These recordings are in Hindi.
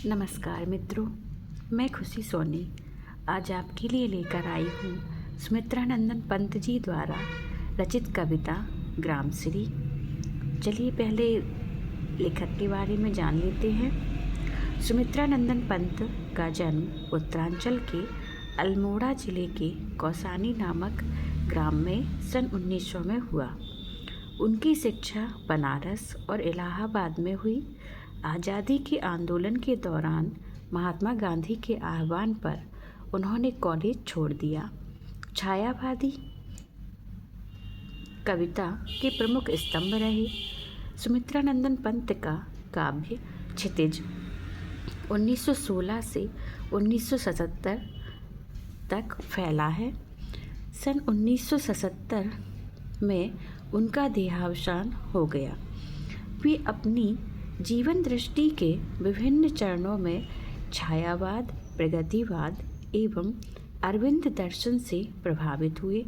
नमस्कार मित्रों, मैं खुशी सोनी आज आपके लिए लेकर आई हूँ सुमित्रा नंदन पंत जी द्वारा रचित कविता ग्रामश्री। चलिए पहले लेखक के बारे में जान लेते हैं। सुमित्रा नंदन पंत का जन्म उत्तरांचल के अल्मोड़ा जिले के कौसानी नामक ग्राम में सन 1900 में हुआ। उनकी शिक्षा बनारस और इलाहाबाद में हुई। आज़ादी के आंदोलन के दौरान महात्मा गांधी के आह्वान पर उन्होंने कॉलेज छोड़ दिया। छायावादी कविता के प्रमुख स्तंभ रहे। सुमित्रा नंदन पंत का काव्य क्षितिज 1916 से 1977 तक फैला है। सन 1977 में उनका देहावसान हो गया। वे अपनी जीवन दृष्टि के विभिन्न चरणों में छायावाद, प्रगतिवाद एवं अरविंद दर्शन से प्रभावित हुए।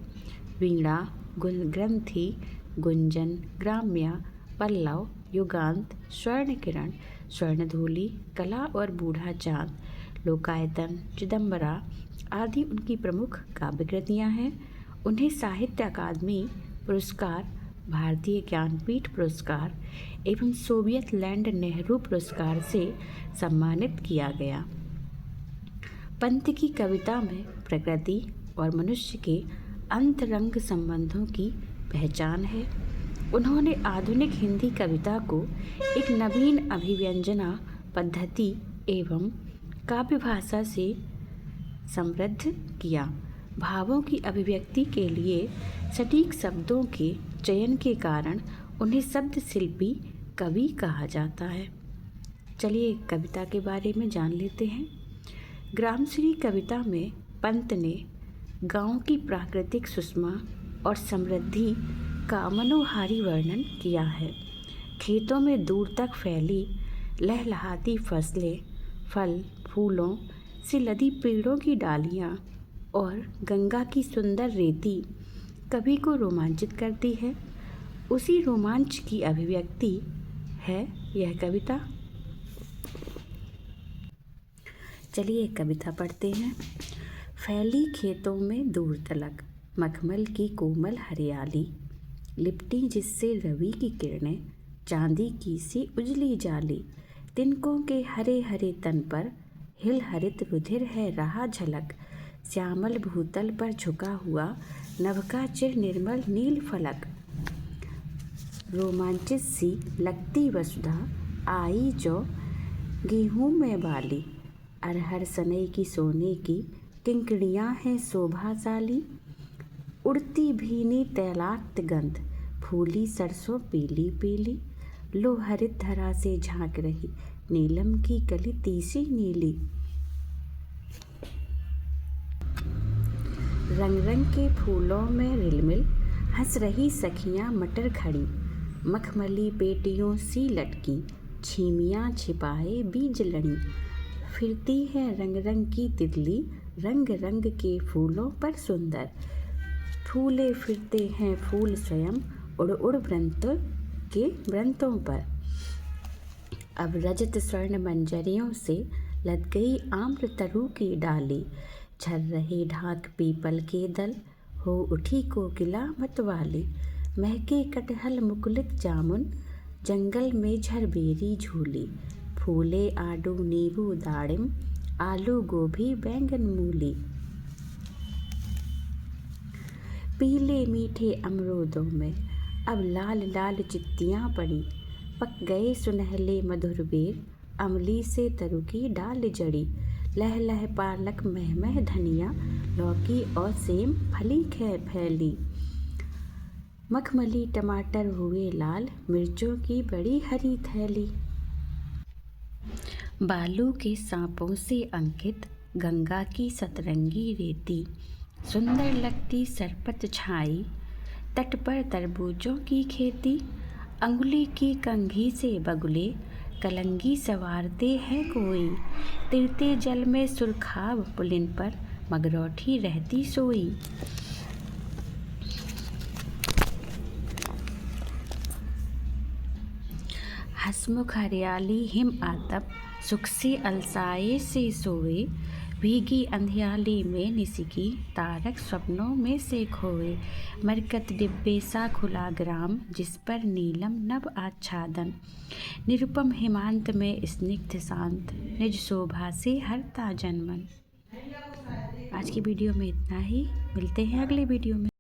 वीणा, ग्रंथि, गुंजन, ग्राम्या, पल्लव, युगांत, स्वर्ण किरण, स्वर्णधूलि, कला और बूढ़ा चांद, लोकायतन, चिदंबरा आदि उनकी प्रमुख काव्य कृतियाँ हैं। उन्हें साहित्य अकादमी पुरस्कार, भारतीय ज्ञानपीठ पुरस्कार एवं सोवियत लैंड नेहरू पुरस्कार से सम्मानित किया गया। पंत की कविता में प्रकृति और मनुष्य के अंतरंग संबंधों की पहचान है। उन्होंने आधुनिक हिंदी कविता को एक नवीन अभिव्यंजना पद्धति एवं काव्य भाषा से समृद्ध किया। भावों की अभिव्यक्ति के लिए सटीक शब्दों के चयन के कारण उन्हें शब्द शिल्पी कवि कहा जाता है। चलिए कविता के बारे में जान लेते हैं। ग्रामश्री कविता में पंत ने गांव की प्राकृतिक सुषमा और समृद्धि का मनोहारी वर्णन किया है। खेतों में दूर तक फैली लहलहाती फसलें, फल फूलों से लदी पेड़ों की डालियाँ और गंगा की सुंदर रेती कवि को रोमांचित करती है। उसी रोमांच की अभिव्यक्ति है यह कविता। चलिए कविता पढ़ते हैं। फैली खेतों में दूर तलक मखमल की कोमल हरियाली, लिपटी जिससे रवि की किरणें चांदी की सी उजली जाली, तिनकों के हरे हरे तन पर हिल हरित रुधिर है रहा झलक, श्यामल भूतल पर झुका हुआ नभ का चिर निर्मल नील फलक, रोमांचित सी लगती वसुधा आई जो गेहूं में बाली, अरहर सनई की सोने की किंकड़ियाँ हैं शोभाशाली, उड़ती भीनी तैलाक्त गंध फूली सरसों पीली पीली, लो हरित धरा से झांक रही नीलम की कली तीसी नीली, रंग रंग के फूलों में रिलमिल हंस रही सखियाँ मटर खड़ी, मखमली पेटियों सी लटकी छीमियाँ छिपाए बीज लड़ी, फिरती है रंग रंग की तितली रंग रंग के फूलों पर सुंदर, फूले फिरते हैं फूल स्वयं उड़ उड़ वृंतों पर, अब रजत स्वर्ण मंजरियों से लद गई आम्र तरु की डाली, झर रहे ढाक पीपल के दल हो उठी कोकिला मतवाली, महके कटहल मुकुलित जामुन जंगल में झरबेरी झूली, फूले आडू नींबू दाड़िम आलू गोभी बैंगन मूली, पीले मीठे अमरूदों में अब लाल लाल चित्तियाँ पड़ी, पक गए सुनहले मधुर बेर अमली से तरु की डाल जड़ी, लह लह पालक मह मह धनिया लौकी और सेम फली फैली, मखमली टमाटर हुए लाल मिर्चों की बड़ी हरी थैली, बालू के सांपों से अंकित गंगा की सतरंगी रेती, सुंदर लगती सरपत छाई तट पर तरबूजों की खेती, अंगुली की कंघी से बगुले कलंगी सवारते हैं कोई, तिरते जल में सुरखाब पुलिन पर मगरौठी रहती सोई, हसमुख हरियाली हिम आतप, सुख से अलसाए से सोए, भीगी अंधियाली में निसिकी, तारक स्वप्नों में से खोए। मरकत डिब्बे सा खुला ग्राम, जिस पर नीलम नभ आच्छादन, निरुपम हिमांत में स्निग्ध शांत, निज शोभा से हरता जनमन। आज की वीडियो में इतना ही, मिलते हैं अगले वीडियो में।